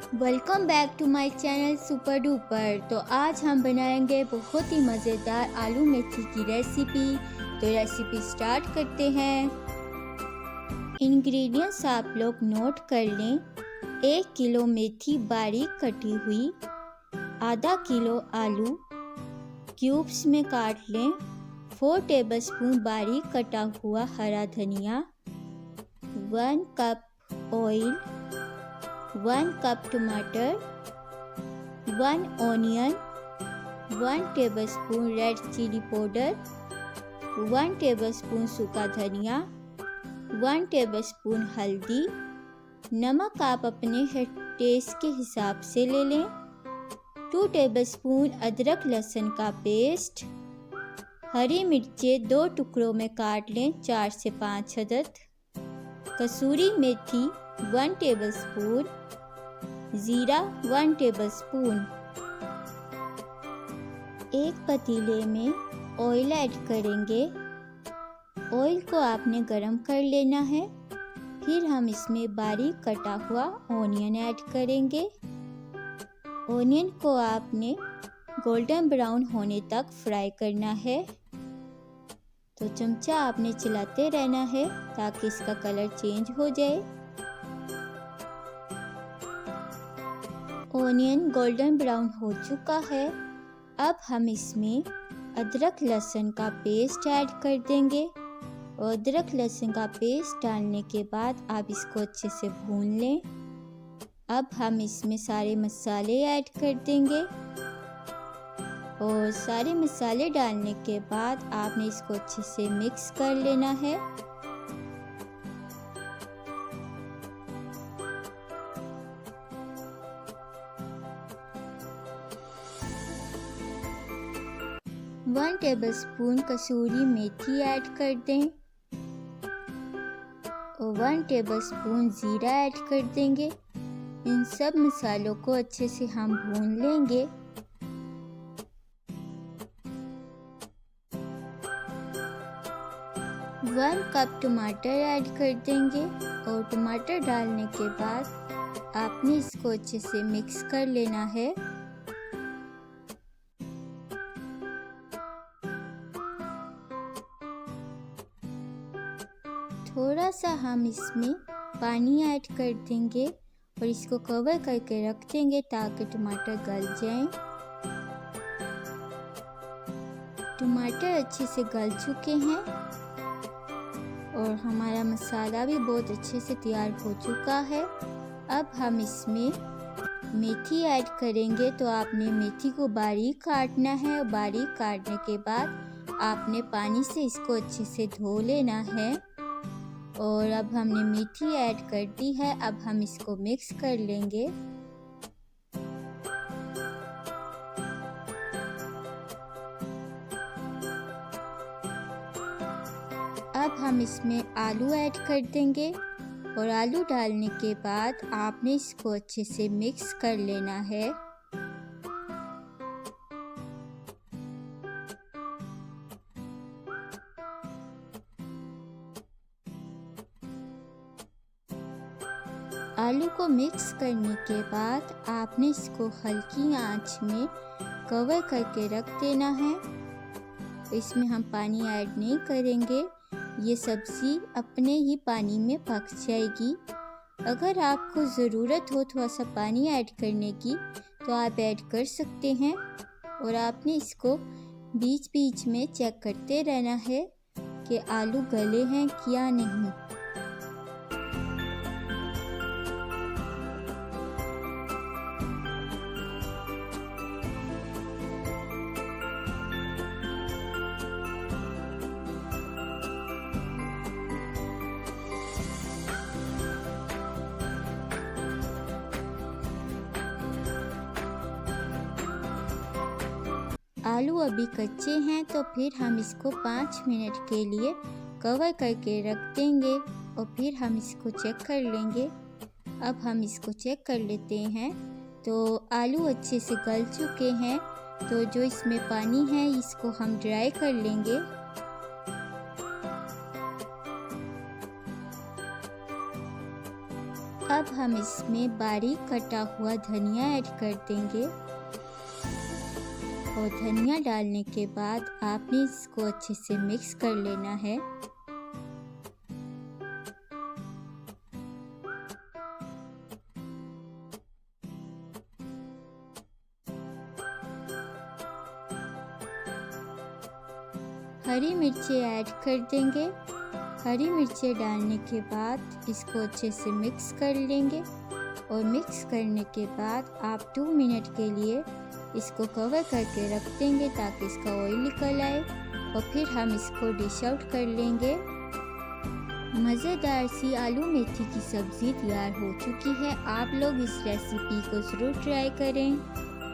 Welcome back to my channel super duper. तो आज हम बनाएंगे बहुत ही मज़ेदार आलू मेथी की रेसिपी। तो रेसिपी स्टार्ट करते हैं। इंग्रेडिएंट्स आप लोग नोट कर लें। 1 किलो मेथी बारीक कटी हुई, आधा किलो आलू क्यूब्स में काट लें, 4 टेबलस्पून बारीक कटा हुआ हरा धनिया, 1 कप ऑयल, 1 कप टमाटर, 1 onion, 1 tablespoon red chilli powder, 1 tablespoon सूखा धनिया, 1 टेबलस्पून हल्दी। नमक आप अपने टेस्ट के हिसाब से ले लें। 2 टेबलस्पून अदरक लहसुन का पेस्ट। हरी मिर्चें 2 टुकड़ों में काट लें, 4 से 5 अदद। कसूरी मेथी 1 टेबलस्पून, जीरा 1 टेबलस्पून। एक पतीले में ऑयल ऐड करेंगे। ऑयल को आपने गरम कर लेना है। फिर हम इसमें बारीक कटा हुआ ऑनियन ऐड करेंगे। ऑनियन को आपने गोल्डन ब्राउन होने तक फ्राई करना है। तो चमचा आपने चलाते रहना है ताकि इसका कलर चेंज हो जाए। ऑनियन गोल्डन ब्राउन हो चुका है। अब हम इसमें अदरक लहसुन का पेस्ट ऐड कर देंगे। और अदरक लहसुन का पेस्ट डालने के बाद आप इसको अच्छे से भून लें। अब हम इसमें सारे मसाले ऐड कर देंगे। और सारे मसाले डालने के बाद आपने इसको अच्छे से मिक्स कर लेना है। वन टेबलस्पून कसूरी मेथी ऐड कर दें और 1 टेबलस्पून जीरा ऐड कर देंगे। इन सब मसालों को अच्छे से हम भून लेंगे। वन कप टमाटर ऐड कर देंगे और टमाटर डालने के बाद आपने इसको अच्छे से मिक्स कर लेना है। थोड़ा सा हम इसमें पानी ऐड कर देंगे और इसको कवर करके रख देंगे ताकि टमाटर गल जाएं। टमाटर अच्छे से गल चुके हैं और हमारा मसाला भी बहुत अच्छे से तैयार हो चुका है। अब हम इसमें मेथी ऐड करेंगे। तो आपने मेथी को बारीक काटना है और बारीक काटने के बाद आपने पानी से इसको अच्छे से धो लेना है। और अब हमने मेथी ऐड कर दी है। अब हम इसको मिक्स कर लेंगे। अब हम इसमें आलू ऐड कर देंगे और आलू डालने के बाद आपने इसको अच्छे से मिक्स कर लेना है। आलू को मिक्स करने के बाद आपने इसको हल्की आंच में कवर करके रख देना है। इसमें हम पानी ऐड नहीं करेंगे, ये सब्ज़ी अपने ही पानी में पक जाएगी। अगर आपको ज़रूरत हो थोड़ा सा पानी ऐड करने की तो आप ऐड कर सकते हैं। और आपने इसको बीच बीच में चेक करते रहना है कि आलू गले हैं या नहीं। आलू अभी कच्चे हैं तो फिर हम इसको 5 मिनट के लिए कवर करके रख देंगे और फिर हम इसको चेक कर लेंगे। अब हम इसको चेक कर लेते हैं। तो आलू अच्छे से गल चुके हैं। तो जो इसमें पानी है इसको हम ड्राई कर लेंगे। अब अब हम इसमें बारीक कटा हुआ धनिया ऐड कर देंगे और धनिया डालने के बाद आपने इसको अच्छे से मिक्स कर लेना है। हरी मिर्चें ऐड कर देंगे। हरी मिर्चें डालने के बाद इसको अच्छे से मिक्स कर लेंगे और मिक्स करने के बाद आप 2 मिनट के लिए इसको कवर करके रख देंगे ताकि इसका ऑयल निकल आए और फिर हम इसको डिश आउट कर लेंगे। मज़ेदार सी आलू मेथी की सब्ज़ी तैयार हो चुकी है। आप लोग इस रेसिपी को ज़रूर ट्राई करें।